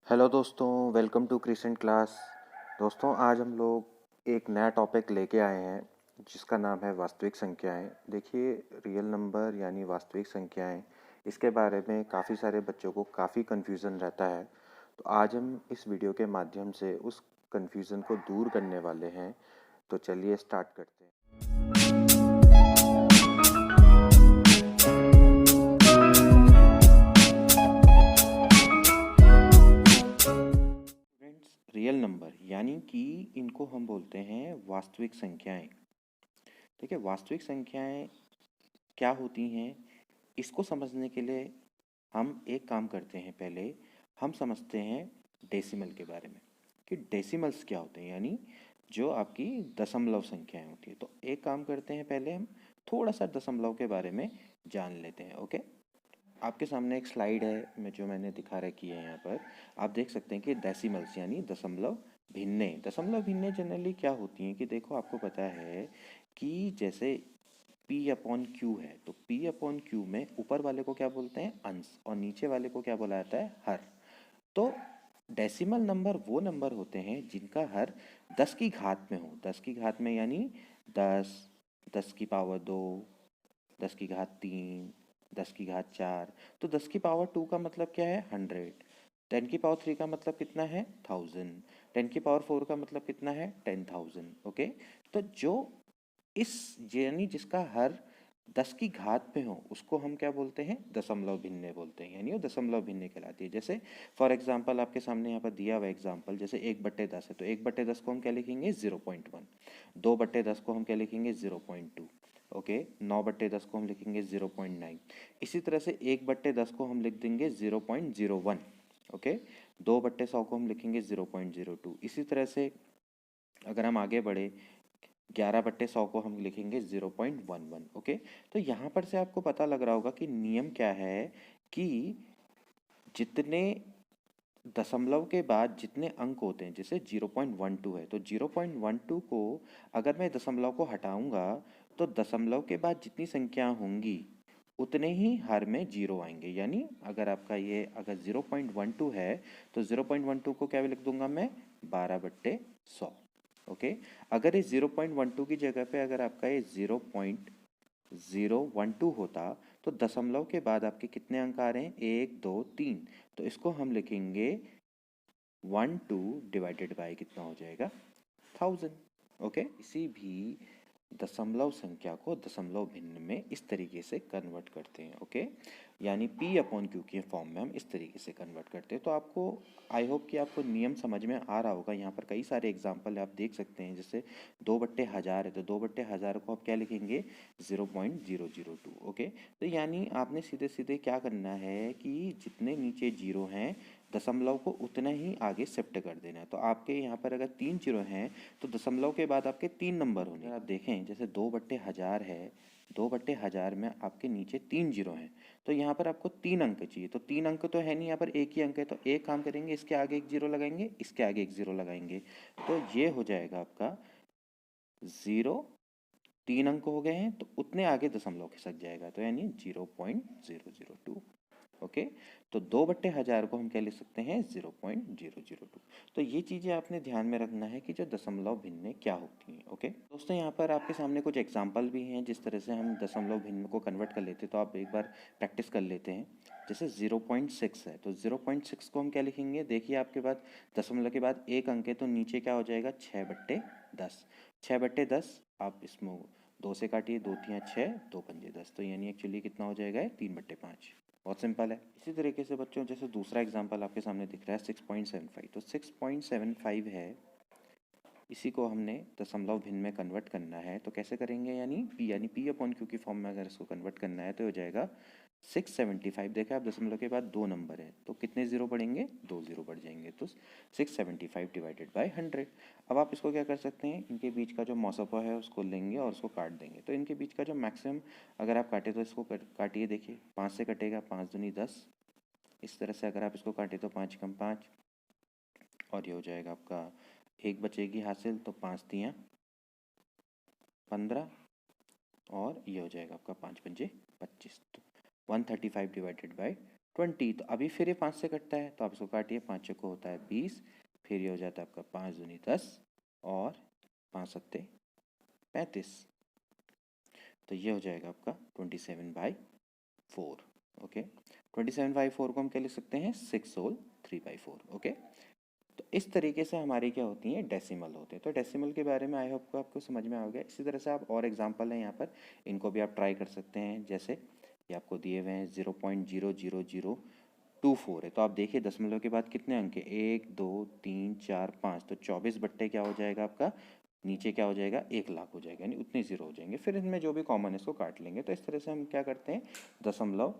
Hello दोस्तों, welcome to crescent class. दोस्तों, आज हम लोग एक नया टॉपिक लेके आए हैं जिसका नाम है वास्तविक संख्याएं। देखिए, रियल नंबर यानी वास्तविक संख्याएं, इसके बारे में काफ़ी सारे बच्चों को काफ़ी कन्फ्यूज़न रहता है। तो आज हम इस वीडियो के माध्यम से उस कन्फ्यूज़न को दूर करने वाले हैं। तो चलिए स्टार्ट करते हैं। फ्रेंड्स, रियल नंबर यानी कि इनको हम बोलते हैं वास्तविक संख्याएं। ठीक है, वास्तविक संख्याएं क्या होती हैं, इसको समझने के लिए हम एक काम करते हैं। पहले हम समझते हैं डेसिमल के बारे में कि डेसिमल्स क्या होते हैं, यानी जो आपकी दशमलव संख्याएं होती है। तो एक काम करते हैं, पहले हम थोड़ा सा दशमलव के बारे में जान लेते हैं। ओके, आपके सामने एक स्लाइड है जो मैंने दिखा रखी है। यहाँ पर आप देख सकते हैं कि डेसिमल्स यानी दशमलव भिन्नें। दशमलव भिन्नें जनरली क्या होती हैं कि देखो, आपको पता है कि जैसे P अपॉन क्यू है, तो P अपॉन क्यू में ऊपर वाले को क्या बोलते हैं, अंश, और नीचे वाले को क्या बोला जाता है, हर। तो डेसिमल नंबर वो नंबर होते हैं जिनका हर 10 की घात में हो। 10 की घात में यानी 10, 10 की पावर 2, 10 की घात 3, 10 की घात 4। तो 10 की पावर 2 का मतलब क्या है, 100। 10 की पावर 3 का मतलब कितना है, 1000। 10 की पावर 4 का मतलब कितना है, 10,000। ओके, तो जो इस यानी जिसका हर 10 की घात पे हो उसको हम क्या बोलते हैं, दशमलव भिन्ने बोलते हैं, यानी वो दशमलव भिन्ने कहलाती है। जैसे फॉर एग्जांपल आपके सामने यहाँ पर दिया हुआ एग्जांपल, जैसे 1/10 है, तो 1/10 को हम क्या लिखेंगे, 0.1। 2/10 को हम क्या लिखेंगे, 0.2। ओके, 9/10 को हम लिखेंगे 0.9। इसी तरह से 1/10 को हम लिख देंगे 0.01। ओके, 2/100 को हम लिखेंगे 0.02। इसी तरह से अगर हम आगे बढ़े, 11/100 को हम लिखेंगे 0.11। ओके, तो यहाँ पर से आपको पता लग रहा होगा कि नियम क्या है कि जितने दशमलव के बाद जितने अंक होते हैं, जैसे 0.12 है, तो 0.12 को अगर मैं दशमलव को हटाऊंगा तो दशमलव के बाद जितनी संख्या होंगी उतने ही हर में जीरो आएंगे। यानी अगर आपका ये अगर 0.12 है तो 0.12 को क्या लिख दूंगा मैं, 12/100। ओके, अगर इस 0.12 की जगह पे अगर आपका ये 0.012 होता तो दशमलव के बाद आपके कितने अंक आ रहे हैं, 1 2 3। तो इसको हम लिखेंगे 12 डिवाइडेड बाय कितना हो जाएगा, 1000। ओके, किसी भी दशमलव संख्या को दशमलव भिन्न में इस तरीके से कन्वर्ट करते हैं। ओके, यानी P अपॉन क्यू के फॉर्म में हम इस तरीके से कन्वर्ट करते हैं। तो आपको, आई होप कि आपको नियम समझ में आ रहा होगा। यहाँ पर कई सारे एग्जाम्पल आप देख सकते हैं, जैसे 2/1000 है, तो 2/1000 को आप क्या लिखेंगे, 0.002। ओके, तो यानी आपने सीधे सीधे क्या करना है कि जितने नीचे जीरो हैं दशमलव को उतना ही आगे शिफ्ट कर देना है। तो आपके यहाँ पर अगर 3 जीरो हैं तो दशमलव के बाद आपके 3 नंबर होंगे। आप देखें, जैसे 2/1000 है, 2/1000 में आपके नीचे 3 जीरो हैं, तो यहाँ पर आपको 3 अंक चाहिए। तो 3 अंक तो है नहीं, यहाँ पर एक ही अंक है, तो एक काम करेंगे, इसके आगे एक जीरो लगाएंगे, इसके आगे एक जीरो लगाएंगे, तो ये हो जाएगा आपका 0। 3 अंक हो गए हैं तो उतने आगे दशमलव खिसक जाएगा, तो यानी 0.002। ओके, तो 2/1000 को हम क्या लिख सकते हैं, 0.002। तो ये चीज़ें आपने ध्यान में रखना है कि जो दशमलव भिन्नें क्या होती हैं। ओके दोस्तों, यहाँ पर आपके सामने कुछ एग्जांपल भी हैं जिस तरह से हम दशमलव भिन्न को कन्वर्ट कर लेते हैं, तो आप एक बार प्रैक्टिस कर लेते हैं। जैसे 0.6 है, तो 0.6 को हम क्या लिखेंगे, देखिए आपके बाद दशमलव के बाद एक अंक है, तो नीचे क्या हो जाएगा, 6/10। 6/10 आप इसमें 2 से काटिए, 2 तियाँ 6, 2 पंजे 10, तो यानी एक्चुअली कितना हो जाएगा, 3/5। बहुत सिंपल है। इसी तरीके से बच्चों, जैसे दूसरा एग्जांपल आपके सामने दिख रहा है 6.75, तो 6.75 है, इसी को हमने दशमलव भिन्न में कन्वर्ट करना है, तो कैसे करेंगे, यानी P अपॉन क्यू की फॉर्म में अगर इसको कन्वर्ट करना है तो हो जाएगा 675। देखा, आप दशमलव के बाद 2 नंबर है तो कितने जीरो बढ़ेंगे, 2 जीरो बढ़ जाएंगे, तो 675 डिवाइडेड बाय 100। अब आप इसको क्या कर सकते हैं, इनके बीच का जो मौसफा है उसको लेंगे और उसको काट देंगे, तो इनके बीच का जो मैक्सिमम अगर आप काटे तो इसको काटिए, देखिए 5 से कटेगा, 5 दूनी 10। इस तरह से अगर आप इसको काटे तो 5 कम 5, और ये हो जाएगा आपका, एक बचेगी हासिल, तो 5 तियाँ 15, और ये हो जाएगा आपका 5 पंजे 25। तो 135 डिवाइडेड बाय 20, तो अभी फिर ये 5 से कटता है, तो आप इसको काटिए, 5 को होता है 20, फिर ये हो जाता है आपका 5 दूनी 10 और 5 सत्ते 35, तो ये हो जाएगा आपका 27/4। ओके, 27/4 को हम क्या लिख सकते हैं, 6 होल 3/4। ओके, तो इस तरीके से हमारी क्या होती हैं, डेसिमल होते हैं। तो डेसिमल के बारे में आई होप को आपको समझ में आ गया। इसी तरह से आप और एग्जांपल हैं यहाँ पर, इनको भी आप ट्राई कर सकते हैं। जैसे ये आपको दिए हुए हैं 0.00024 है, तो आप देखिए दशमलव के बाद कितने अंक है, 1 2 3 4 5, तो 24 बट्टे क्या हो जाएगा आपका, नीचे क्या हो जाएगा, 1 लाख हो जाएगा, यानी उतने जीरो हो जाएंगे। फिर इनमें जो भी कॉमन है इसको काट लेंगे। तो इस तरह से हम क्या करते हैं, दशमलव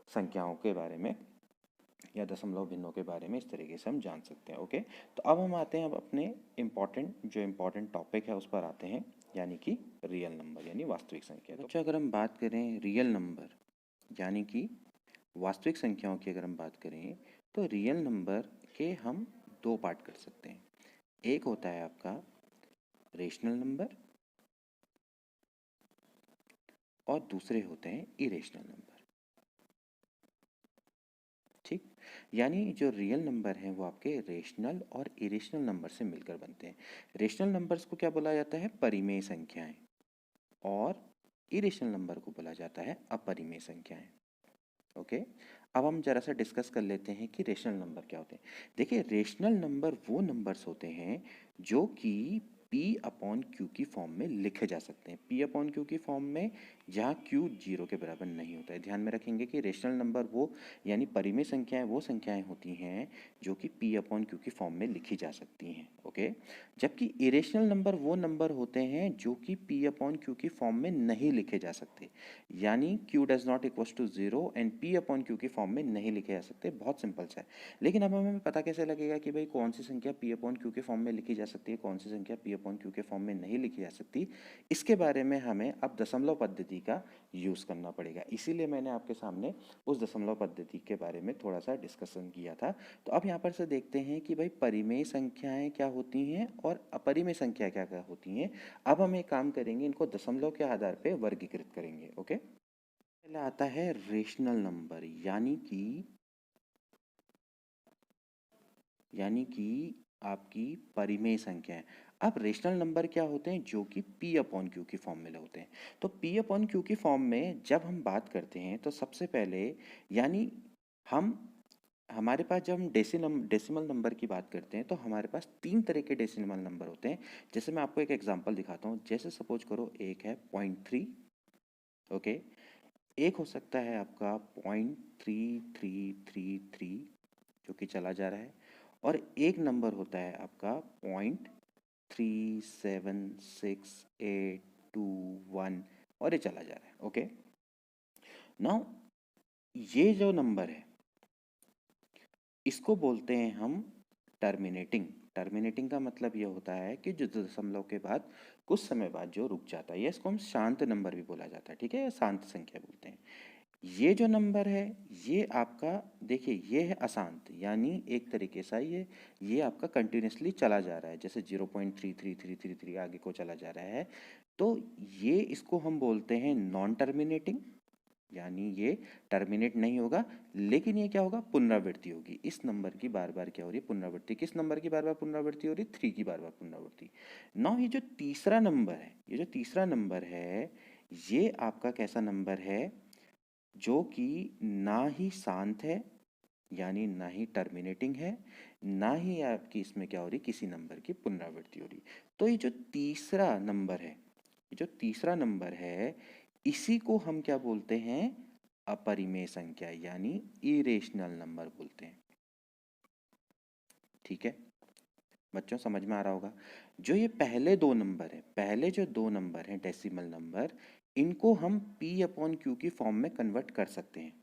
संख्याओं के बारे में या दशमलव भिन्नों के बारे में इस तरीके से हम जान सकते हैं। ओके, तो अब हम आते हैं अब अपने इम्पॉर्टेंट टॉपिक है उस पर आते हैं, यानी कि रियल नंबर यानी वास्तविक संख्या। तो बच्चों अगर हम बात करें रियल नंबर यानी कि वास्तविक संख्याओं की अगर हम बात करें, तो रियल नंबर के हम दो पार्ट कर सकते हैं। एक होता है आपका रेशनल नंबर और दूसरे होते हैं इरेशनल नंबर। ठीक, यानी जो रियल नंबर हैं वो आपके रेशनल और इरेशनल नंबर से मिलकर बनते हैं। रेशनल नंबर्स को क्या बोला जाता है, परिमेय संख्याएं, और इरेशनल नंबर को बोला जाता है अपरिमेय संख्याएं। ओके, अब हम जरा सा डिस्कस कर लेते हैं कि रेशनल नंबर क्या होते हैं। देखिए, रेशनल नंबर वो नंबर्स होते हैं जो कि P अपॉन Q की फॉर्म में लिखे जा सकते हैं। P अपॉन Q की फॉर्म में, जहाँ Q 0 के बराबर नहीं होता है। ध्यान में रखेंगे कि रेशनल नंबर वो यानी परिमेय संख्याएं वो संख्याएं होती हैं जो कि P अपॉन Q की फॉर्म में लिखी जा सकती हैं। ओके, जबकि इरेशनल नंबर वो नंबर होते हैं जो कि P अपॉन Q की फॉर्म में नहीं लिखे जा सकते, यानी Q does not equal to 0 and P upon Q की फॉर्म में नहीं लिखे जा सकते। बहुत सिंपल सा है। लेकिन अब हमें पता कैसे लगेगा कि भाई कौन सी संख्या P अपॉन Q के फॉर्म में लिखी जा सकती है, कौन सी संख्या P अपॉन Q के फॉर्म में नहीं लिखी जा सकती, इसके बारे में हमें अब दशमलव पद्धति का यूज़ करना पड़ेगा। इसीलिए मैंने आपके सामने उस दशमलव पद्धति के बारे में थोड़ा सा डिस्कशन किया था। तो अब यहाँ पर से देखते हैं कि भाई परिमेय संख्याएं क्या होती हैं और अपरिमेय संख्या क्या क्या होती हैं। अब हम एक काम करेंगे, इनको दशमलव के आधार पर वर्गीकृत करेंगे। ओके, पहला आता है रेशनल नंबर, यानी कि आपकी परिमेय संख्या है। अब रेशनल नंबर क्या होते हैं, जो कि P अपॉन Q की फॉर्म में होते हैं। तो P अपॉन Q की फॉर्म में जब हम बात करते हैं तो सबसे पहले, यानी हम हमारे पास जब हम डेसिमल नंबर की बात करते हैं तो हमारे पास 3 तरह के डेसिमल नंबर होते हैं। जैसे मैं आपको एक एग्जांपल दिखाता हूँ। जैसे सपोज करो, एक है 0.3। ओके, एक हो सकता है आपका 0.3333 जो कि चला जा रहा है, और एक नंबर होता है आपका 0.376821 और ये चला जा रहा है। ओके, नाउ ये जो नंबर है इसको बोलते हैं हम टर्मिनेटिंग। टर्मिनेटिंग का मतलब ये होता है कि जो दशमलव के बाद कुछ समय बाद जो रुक जाता है, इसको हम शांत नंबर भी बोला जाता है। ठीक है, या शांत संख्या बोलते हैं। ये जो नंबर है ये आपका, देखिए ये है अशांत, यानी एक तरीके से ये आपका कंटिन्यूसली चला जा रहा है, जैसे 0.33333 आगे को चला जा रहा है। तो ये इसको हम बोलते हैं नॉन टर्मिनेटिंग, यानी ये टर्मिनेट नहीं होगा, लेकिन ये क्या होगा, पुनरावृत्ति होगी। इस नंबर की बार बार क्या हो रही है, पुनरावृत्ति। किस नंबर की बार बार पुनरावृत्ति हो रही है, 3 की बार बार पुनरावृत्ति। नाउ ये जो तीसरा नंबर है, ये आपका कैसा नंबर है, जो कि ना ही शांत है, यानी ना ही टर्मिनेटिंग है, ना ही आपकी इसमें क्या हो रही, किसी नंबर की पुनरावृत्ति हो रही। तो ये जो तीसरा नंबर है इसी को हम क्या बोलते हैं, अपरिमेय संख्या यानी इरेशनल नंबर बोलते हैं। ठीक है बच्चों, समझ में आ रहा होगा। जो ये पहले जो दो नंबर हैं डेसिमल नंबर, इनको हम P अपॉन Q की फॉर्म में कन्वर्ट कर सकते हैं।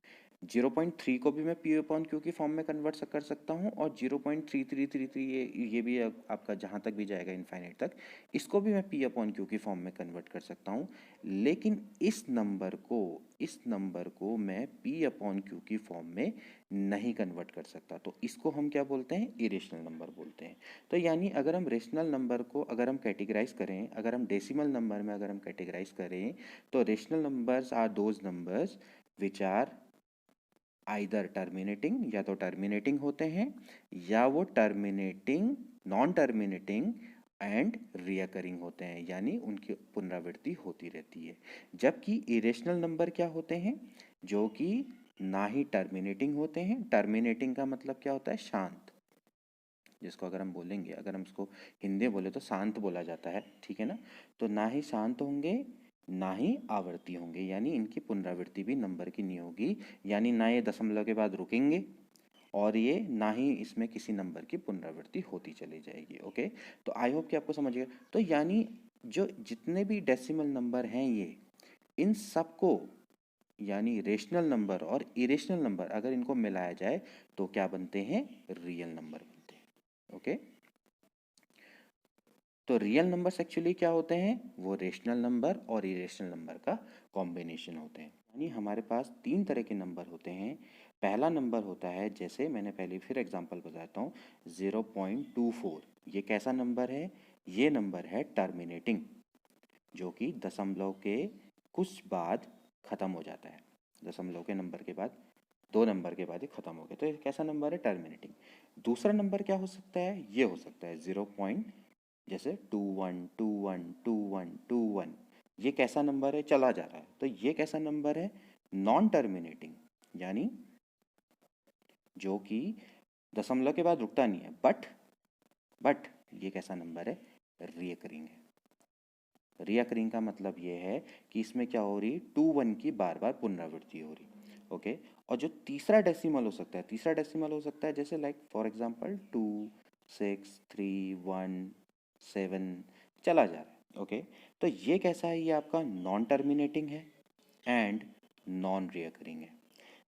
0.3 को भी मैं P अपॉन Q की फॉर्म में कन्वर्ट कर सकता हूँ, और 0.3333 ये भी आपका जहाँ तक भी जाएगा इनफाइनाइट तक, इसको भी मैं P अपॉन Q की फॉर्म में कन्वर्ट कर सकता हूँ। लेकिन इस नंबर को मैं P अपॉन Q की फॉर्म में नहीं कन्वर्ट कर सकता, तो इसको हम क्या बोलते हैं, इरेशनल नंबर बोलते हैं। तो यानी अगर हम रेशनल नंबर को अगर हम कैटेगराइज करें, अगर हम डेसिमल नंबर में अगर हम कैटेगराइज करें, तो rational numbers are those numbers which are either terminating, या तो टर्मिनेटिंग होते हैं, या वो terminating, non terminating and recurring होते हैं, यानी उनकी पुनरावृत्ति होती रहती है। जबकि इरेशनल नंबर क्या होते हैं, जो कि ना ही टर्मिनेटिंग होते हैं। टर्मिनेटिंग का मतलब क्या होता है, शांत, जिसको अगर हम बोलेंगे, अगर हम इसको हिंदी बोले तो शांत बोला जाता है, ठीक है ना। तो ना ही शांत होंगे, ना ही आवर्ती होंगे, यानी इनकी पुनरावृत्ति भी नंबर की नहीं होगी, यानी ना ये दशमलव के बाद रुकेंगे और ये ना ही इसमें किसी नंबर की पुनरावृत्ति होती चली जाएगी। ओके, तो आई होप कि आपको समझ गया। तो यानी जो जितने भी डेसिमल नंबर हैं ये, इन सबको, यानी रेशनल नंबर और इरेशनल नंबर, अगर इनको मिलाया जाए तो क्या बनते हैं, रियल नंबर बनते हैं। ओके, तो रियल नंबर्स एक्चुअली क्या होते हैं, वो रेशनल नंबर और इरेशनल नंबर का कॉम्बिनेशन होते हैं। यानी हमारे पास तीन तरह के नंबर होते हैं। पहला नंबर होता है, जैसे मैंने पहले फिर एग्जांपल बताता हूँ, 0.24। ये कैसा नंबर है, ये नंबर है टर्मिनेटिंग, जो कि दशमलव के कुछ बाद ख़त्म हो जाता है। दशमलव के नंबर के बाद, 2 नंबर के बाद ये ख़त्म हो गया, तो ये कैसा नंबर है, टर्मिनेटिंग। दूसरा नंबर क्या हो सकता है, ये हो सकता है 0 पॉइंट, जैसे 21 21 21 21, ये कैसा नंबर है, चला जा रहा है, तो ये कैसा नंबर है, नॉन टर्मिनेटिंग, यानी जो कि दशमलव के बाद रुकता नहीं है, बट ये कैसा नंबर है, रिकरिंग है। रिकरिंग का मतलब ये है कि इसमें क्या हो रही, 21 की बार बार पुनरावृत्ति हो रही। ओके, और जो तीसरा डेसिमल हो सकता है, तीसरा डेसिमल हो सकता है जैसे लाइक फॉर एग्जांपल 2 6 3 1 7, चला जा रहा है। ओके, तो ये कैसा है, ये आपका नॉन टर्मिनेटिंग है एंड नॉन रिकरिंग है।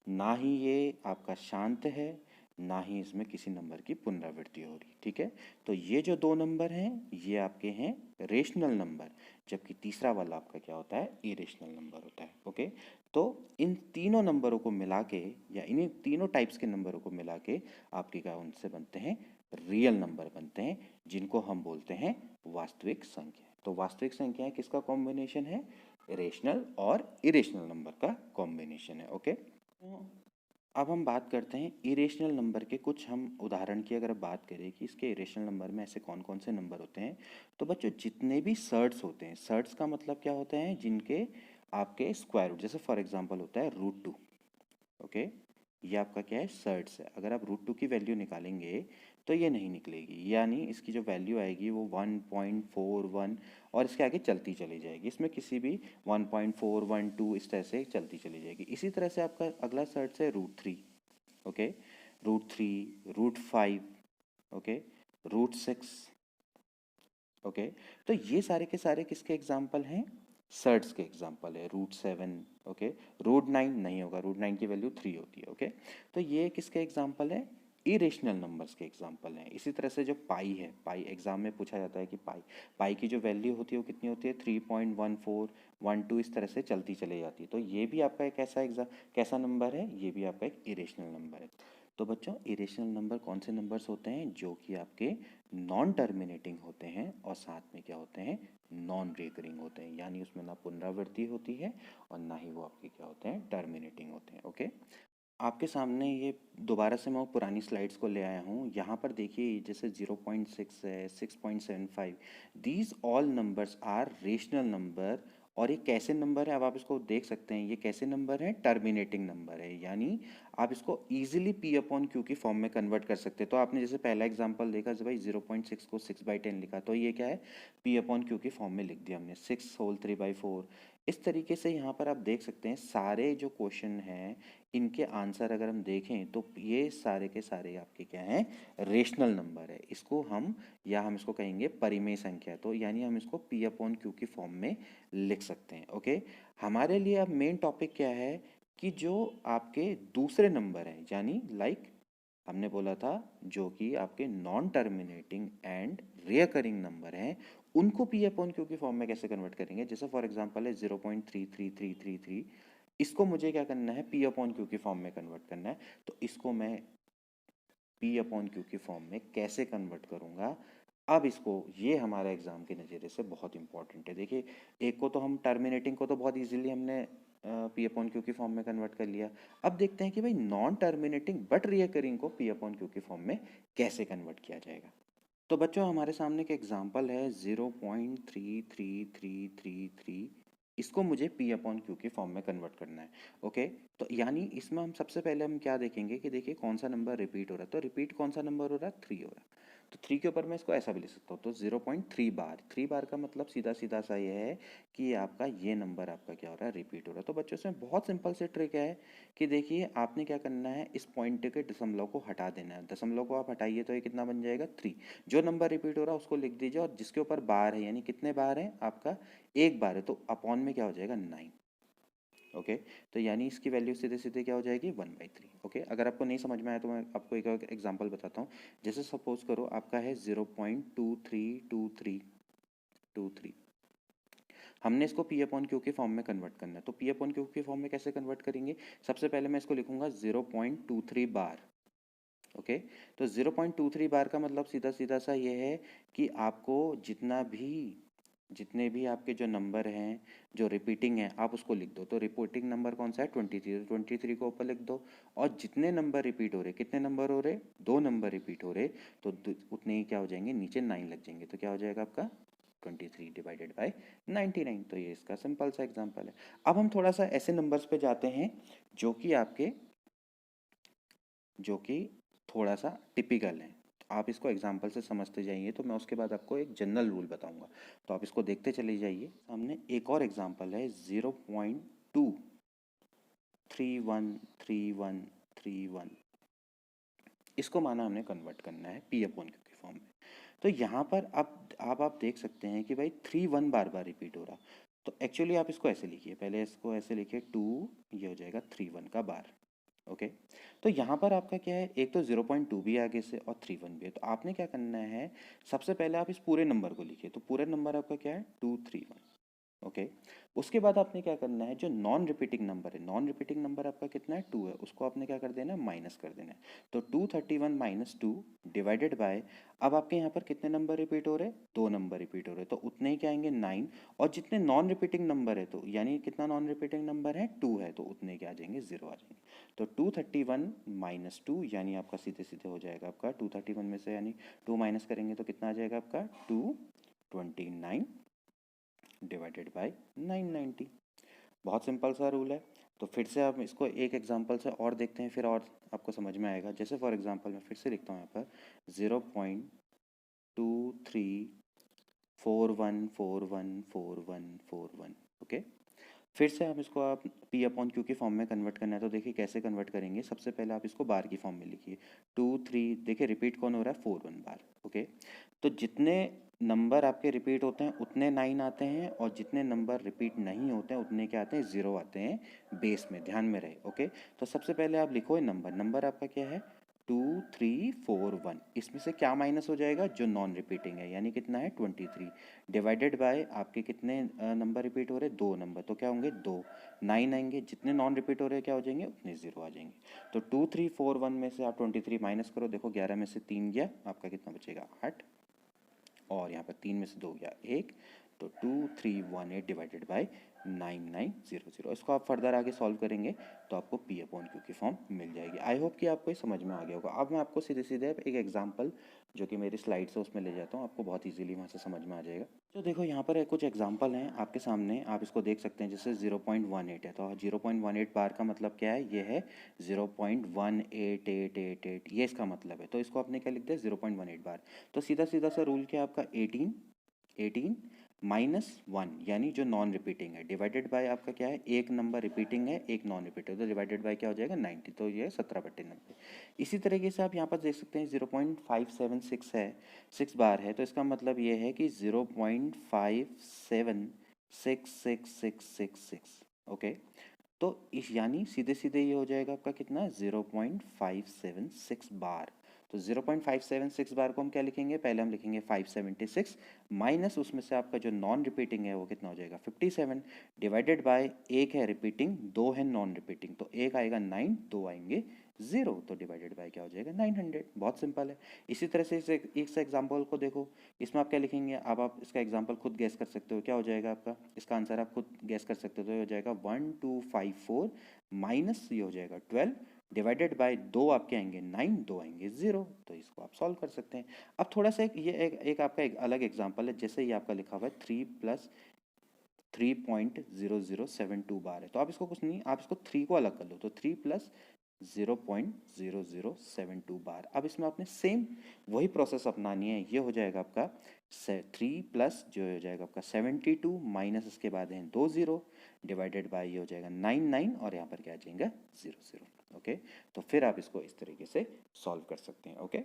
ना ही ये आपका शांत है, ना ही इसमें किसी नंबर की पुनरावृत्ति हो रही, ठीक है। तो ये जो दो नंबर हैं, ये आपके हैं रेशनल नंबर, जबकि तीसरा वाला आपका क्या होता है, इरेशनल नंबर होता है। ओके, तो इन तीनों नंबरों को मिला के, या इन्हीं तीनों टाइप्स के नंबरों को मिला के आपके क्या उनसे बनते हैं, रियल नंबर बनते हैं, जिनको हम बोलते हैं वास्तविक संख्या। तो वास्तविक संख्याएं किसका कॉम्बिनेशन है, रेशनल और इरेशनल नंबर का कॉम्बिनेशन है। ओके, अब हम बात करते हैं इरेशनल नंबर के कुछ, हम उदाहरण की अगर बात करें कि इसके इरेशनल नंबर में ऐसे कौन कौन से नंबर होते हैं, तो बच्चों जितने भी सर्ड्स होते हैं, सर्ड्स का मतलब क्या होता है, जिनके आपके स्क्वायर रूट, जैसे फॉर एग्जांपल होता है √2। ओके, ये आपका क्या है, सर्ड्स है। अगर आप √2 की वैल्यू निकालेंगे तो ये नहीं निकलेगी, यानी इसकी जो वैल्यू आएगी वो 1.41, और इसके आगे चलती चली जाएगी, इसमें किसी भी 1.412 इस तरह से चलती चली जाएगी। इसी तरह से आपका अगला सर्च है √3। Okay, √3, √5, okay, √6। ओके, तो ये सारे के सारे किसके एग्जाम्पल हैं, सर्ट्स के एग्जाम्पल है। √7, ओके, √9 नहीं होगा, √9 की वैल्यू 3 होती है। ओके, तो ये किसके एग्जाम्पल है, इरेशनल नंबर्स के एग्जाम्पल हैं। इसी तरह से जो पाई है, पाई एग्जाम में पूछा जाता है कि पाई की जो वैल्यू होती है वो कितनी होती है, 3.1412, इस तरह से चलती चली जाती है। तो ये भी आपका एक कैसा नंबर है, ये भी आपका एक इरेशनल नंबर है। तो बच्चों इरेशनल नंबर कौन से नंबर्स होते हैं, जो कि आपके नॉन टर्मिनेटिंग होते हैं और साथ में क्या होते हैं, नॉन रिकरिंग होते हैं, यानी उसमें ना पुनरावृत्ति होती है और ना ही वो आपके क्या होते हैं, टर्मिनेटिंग होते हैं। ओके, आपके सामने ये दोबारा से मैं वो पुरानी स्लाइड्स को ले आया हूँ। यहाँ पर देखिए जैसे 0.6 है, 6.75, these all numbers are rational number. और ये कैसे नंबर है, अब आप इसको देख सकते हैं, ये कैसे नंबर है, टर्मिनेटिंग नंबर है, यानी आप इसको इजीली P/Q की फॉर्म में कन्वर्ट कर सकते हैं। तो आपने जैसे पहला एग्जांपल देखा, जब भाई 0.6 को 6/10 लिखा, तो ये क्या है, P/Q की फॉर्म में लिख दिया हमने, 6 होल 3/4। इस तरीके से यहाँ पर आप देख सकते हैं सारे जो क्वेश्चन हैं, इनके आंसर अगर हम देखें तो ये सारे के सारे आपके क्या हैं, रेशनल नंबर है। इसको हम, या हम इसको कहेंगे परिमेय संख्या, तो यानी हम इसको P/Q की फॉर्म में लिख सकते हैं। ओके, हमारे लिए अब मेन टॉपिक क्या है, कि जो आपके दूसरे नंबर हैं, यानी लाइक हमने बोला था जो कि आपके non terminating and recurring number हैं, उनको P/Q की फॉर्म में कैसे कन्वर्ट करेंगे। जैसे फॉर एग्जांपल है 0.33333, इसको मुझे क्या करना है, P/Q की फॉर्म में कन्वर्ट करना है। तो इसको मैं P/Q की फॉर्म में कैसे कन्वर्ट करूँगा, अब इसको, ये हमारा एग्जाम के नज़रिए से बहुत इंपॉर्टेंट है। देखिए, एक को तो हम टर्मिनेटिंग को तो बहुत इजीली हमने पी अपॉन क्यू की फॉर्म में कन्वर्ट कर लिया। अब देखते हैं कि भाई नॉन टर्मिनेटिंग बट रिकरिंग को पी अपॉन क्यू की फॉर्म में कैसे कन्वर्ट किया जाएगा। तो बच्चों हमारे सामने एक एग्जांपल है 0.3333, इसको मुझे पी अपॉन क्यू की फॉर्म में कन्वर्ट करना है। ओके, तो यानी इसमें हम सबसे पहले हम क्या देखेंगे कि देखिए कौन सा नंबर रिपीट हो रहा है। तो रिपीट कौन सा नंबर हो रहा है, 3 हो रहा है। तो 3 के ऊपर मैं इसको ऐसा भी लिख सकता हूँ, तो 0.3 बार, 3 बार का मतलब सीधा सीधा सा ये है कि आपका ये नंबर आपका क्या हो रहा है, रिपीट हो रहा है। तो बच्चों इसमें बहुत सिंपल से ट्रिक है कि देखिए आपने क्या करना है, इस पॉइंट के दशमलव को हटा देना है। दशमलव को आप हटाइए तो ये कितना बन जाएगा, 3। जो नंबर रिपीट हो रहा है उसको लिख दीजिए, और जिसके ऊपर बार है यानी कितने बार है आपका, एक बार है, तो अपॉन में क्या हो जाएगा, 9। ओके, तो यानी इसकी वैल्यू सीधे सीधे क्या हो जाएगी, 1/3। ओके, अगर आपको नहीं समझ में आया तो मैं आपको एक और एग्जांपल बताता हूँ। जैसे सपोज करो आपका है 0.232323, हमने इसको पी अपॉन क्यू के फॉर्म में कन्वर्ट करना है। तो पी अपॉन क्यू के फॉर्म में कैसे कन्वर्ट करेंगे, सबसे पहले मैं इसको लिखूंगा 0.23 बार। ओके, तो 0.23 बार का मतलब सीधा सीधा सा ये है कि आपको जितने भी आपके जो नंबर हैं जो रिपीटिंग है आप उसको लिख दो। तो रिपीटिंग नंबर कौन सा है, 23, 23 को ऊपर लिख दो। और जितने नंबर रिपीट हो रहे, कितने नंबर हो रहे, 2 नंबर रिपीट हो रहे, तो उतने ही क्या हो जाएंगे, नीचे 9 लग जाएंगे। तो क्या हो जाएगा आपका 23 डिवाइडेड बाय 99। तो ये इसका सिंपल सा एग्जाम्पल है। अब हम थोड़ा सा ऐसे नंबर्स पे जाते हैं जो कि थोड़ा सा टिपिकल है। तो आप इसको एग्जाम्पल से समझते जाइए, तो मैं उसके बाद आपको एक जनरल रूल बताऊंगा। तो आप इसको देखते चले जाइए। सामने एक और एग्जाम्पल है 0.2313131, इसको माना हमने कन्वर्ट करना है पी अपॉन क्यू की फॉर्म में। तो यहाँ पर अब आप देख सकते हैं कि भाई 3 1 बार बार रिपीट हो रहा। तो एक्चुअली आप इसको ऐसे लिखिए, पहले इसको ऐसे लिखिए 2, ये हो जाएगा 3 1 का बार। ओके, तो यहाँ पर आपका क्या है, एक तो 0.2 भी आगे से और 3 1 भी है। तो आपने क्या करना है, सबसे पहले आप इस पूरे नंबर को लिखिए। तो पूरे नंबर आपका क्या है, 231। ओके, उसके बाद आपने क्या करना है, जो नॉन रिपीटिंग नंबर है, नॉन रिपीटिंग नंबर आपका कितना है, 2 है, उसको आपने क्या कर देना है, माइनस कर देना है। तो 231 माइनस 2 डिवाइडेड बाय, अब आपके यहाँ पर कितने नंबर रिपीट हो रहे हैं, 2 नंबर रिपीट हो रहे हैं, तो उतने ही क्या आएंगे, 9। और जितने नॉन रिपीटिंग नंबर है, तो यानी कितना नॉन रिपीटिंग नंबर है, 2 है, तो उतने क्या आ जाएंगे, 0 आ जाएंगे। तो 231 माइनस 2 यानी आपका सीधे सीधे हो जाएगा आपका 231 में से यानी 2 माइनस करेंगे तो कितना आ जाएगा आपका 229 डिवाइडेड बाय 990। बहुत सिंपल सा रूल है। तो फिर से आप इसको एक एग्जांपल से और देखते हैं, फिर और आपको समझ में आएगा। जैसे फॉर एग्जांपल मैं फिर से लिखता हूँ यहाँ पर 0.2341414141। ओके, फिर से आप इसको आप पी अपॉन क्यू की फॉर्म में कन्वर्ट करना है। तो देखिए कैसे कन्वर्ट करेंगे, सबसे पहले आप इसको बार की फॉर्म में लिखिए। 2 3, देखिए रिपीट कौन हो रहा है, 4 1 बार। ओके, तो जितने नंबर आपके रिपीट होते हैं उतने 9 आते हैं, और जितने नंबर रिपीट नहीं होते हैं उतने क्या आते हैं, 0 आते हैं बेस में, ध्यान में रहे। ओके, तो सबसे पहले आप लिखो नंबर आपका क्या है, 2341। इसमें से क्या माइनस हो जाएगा, जो नॉन रिपीटिंग है, यानी कितना है 23, डिवाइडेड बाय आपके कितने नंबर रिपीट हो रहे हैं, 2 नंबर, तो क्या होंगे 2, 9 आएंगे। जितने नॉन रिपीट हो रहे हैं क्या हो जाएंगे, उतने 0 आ जाएंगे। तो 2341 में से आप 23 माइनस करो, देखो 11 में से 3 गया, आपका कितना बचेगा 8, और यहाँ पर 3 में से 2 गया 1, तो 2318 डिवाइडेड बाय 9900। इसको आप फर्दर आगे सॉल्व करेंगे तो आपको पी अपॉन क्यू की फॉर्म मिल जाएगी। आई होप कि आपको ये समझ में आ गया होगा। अब मैं आपको सीधे सीधे एक एग्जांपल जो कि मेरी स्लाइड्स है उसमें ले जाता हूँ, आपको बहुत इजीली वहाँ से समझ में आ जाएगा। तो देखो यहाँ पर कुछ एग्जांपल हैं आपके सामने, आप इसको देख सकते हैं। जैसे 0.18 है, तो 0.18 बार का मतलब क्या है, ये है 0.18888, ये इसका मतलब है। तो इसको आपने क्या लिख दिया, 0.18 बार। तो सीधा सीधा सा रूल क्या है आपका, 18 माइनस 1 यानी जो नॉन रिपीटिंग है, डिवाइडेड बाय आपका क्या है, एक नंबर रिपीटिंग है एक नॉन रिपीटिंग, तो डिवाइडेड बाय क्या हो जाएगा 90, तो ये 17/90। इसी तरीके से आप यहाँ पर देख सकते हैं 0.576 है, 6 बार है, तो इसका मतलब ये है कि 0.5766666। ओके, तो इस यानी सीधे सीधे ये हो जाएगा आपका कितना, 0.576 बार। तो 0.576 बार को हम क्या लिखेंगे, पहले हम लिखेंगे 576 माइनस उसमें से आपका जो नॉन रिपीटिंग है वो कितना हो जाएगा 57, डिवाइडेड बाय एक है रिपीटिंग, 2 है नॉन रिपीटिंग, तो एक आएगा 9, 2 आएंगे 0, तो डिवाइडेड बाय क्या हो जाएगा 900। बहुत सिंपल है। इसी तरह से इस एग्जाम्पल को देखो, इसमें आप क्या लिखेंगे, अब आप इसका एग्जाम्पल खुद गैस कर सकते हो, क्या हो जाएगा आपका, इसका आंसर आप खुद गैस कर सकते हो, तो ये हो जाएगा 1254 माइनस ये हो जाएगा 12 डिवाइडेड बाय 2 आपके आएंगे 9, 2 आएंगे 0, तो इसको आप सॉल्व कर सकते हैं। अब थोड़ा सा एक आपका एक अलग एग्जाम्पल है, जैसे ये आपका लिखा हुआ है 3 + 3.0072 बार है, तो आप इसको कुछ नहीं, आप इसको 3 को अलग कर लो, तो 3 + 0.0072 बार। अब इसमें आपने सेम वही प्रोसेस अपनानी है, ये हो जाएगा आपका 3 प्लस जो हो जाएगा आपका 72 माइनस इसके बाद है 2 0 डिवाइडेड बाय ये हो जाएगा 99 और यहाँ पर क्या आ जाएगा 0 0। ओके, तो फिर आप इसको इस तरीके से सॉल्व कर सकते हैं। ओके,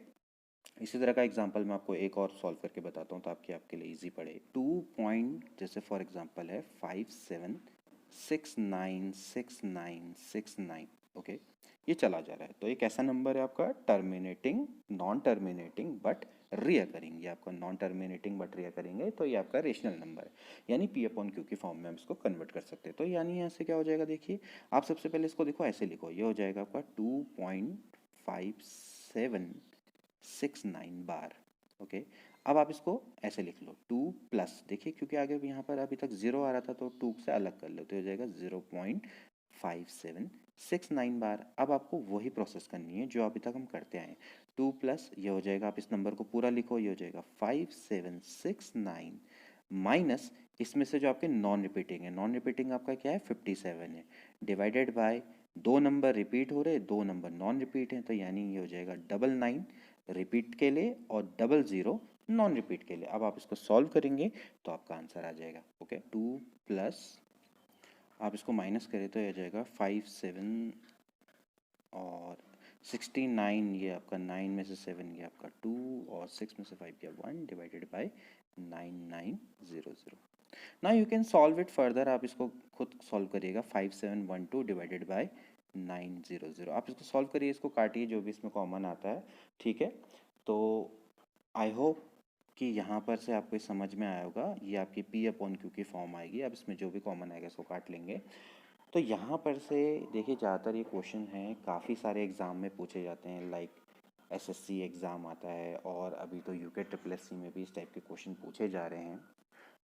इसी तरह का एग्जांपल मैं आपको एक और सॉल्व करके बताता हूँ, तो आपके लिए इजी पड़े। 2 पॉइंट जैसे फॉर एग्जांपल है 57696969। ओके, ये चला जा रहा है, तो ये कैसा नंबर है आपका, टर्मिनेटिंग, नॉन टर्मिनेटिंग बट रिअकरिंग। ये आपका नॉन टर्मिनेटिंग बट रिअकरिंग है, तो ये आपका रेशनल नंबर है, यानी P/Q की फॉर्म में हम इसको कन्वर्ट कर सकते हैं। तो यानी यहाँ से क्या हो जाएगा, देखिए आप सबसे पहले इसको देखो, ऐसे लिखो, ये हो जाएगा आपका 2.5769 बार। ओके, अब आप इसको ऐसे लिख लो 2 प्लस, देखिए क्योंकि आगे भी यहाँ पर अभी तक 0 आ रहा था, तो 2 से अलग कर लो, तो हो जाएगा 0.5769 बार। अब आपको वही प्रोसेस करनी है जो अभी तक हम करते आए हैं। 2 प्लस ये हो जाएगा, आप इस नंबर को पूरा लिखो, ये हो जाएगा 5769 माइनस इसमें से जो आपके नॉन रिपीटिंग है, नॉन रिपीटिंग आपका क्या है 57 है, डिवाइडेड बाय 2 नंबर रिपीट हो रहे, 2 नंबर नॉन रिपीट हैं, तो यानी ये हो जाएगा 99 रिपीट के लिए और 00 नॉन रिपीट के लिए। अब आप इसको सॉल्व करेंगे तो आपका आंसर आ जाएगा। ओके, 2 प्लस आप इसको माइनस करें तो ये जाएगा 57 और 69, ये आपका 9 में से 7 गया आपका 2 और 6 में से 5 गया 1 divided by 9900। Now you can solve it further, आप इसको खुद सॉल्व करिएगा। 5712 डिवाइडेड बाय 900, आप इसको सॉल्व करिए, इसको काटिए, जो भी इसमें कॉमन आता है, ठीक है। तो आई होप कि यहाँ पर से आपको समझ में आया होगा, ये आपकी P/Q की फॉर्म आएगी। अब इसमें जो भी कॉमन आएगा इसको काट लेंगे। तो यहाँ पर से देखिए, ज़्यादातर ये क्वेश्चन हैं, काफ़ी सारे एग्ज़ाम में पूछे जाते हैं, लाइक SSC एग्ज़ाम आता है, और अभी तो UK SSC में भी इस टाइप के क्वेश्चन पूछे जा रहे हैं।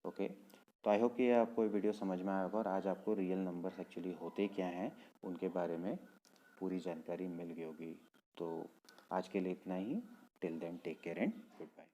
ओके, तो आई होप कि आपको ये वीडियो समझ में आया होगा, और आज आपको रियल नंबर्स एक्चुअली होते क्या हैं उनके बारे में पूरी जानकारी मिल गई होगी। तो आज के लिए इतना ही। Till then, take care and good bye.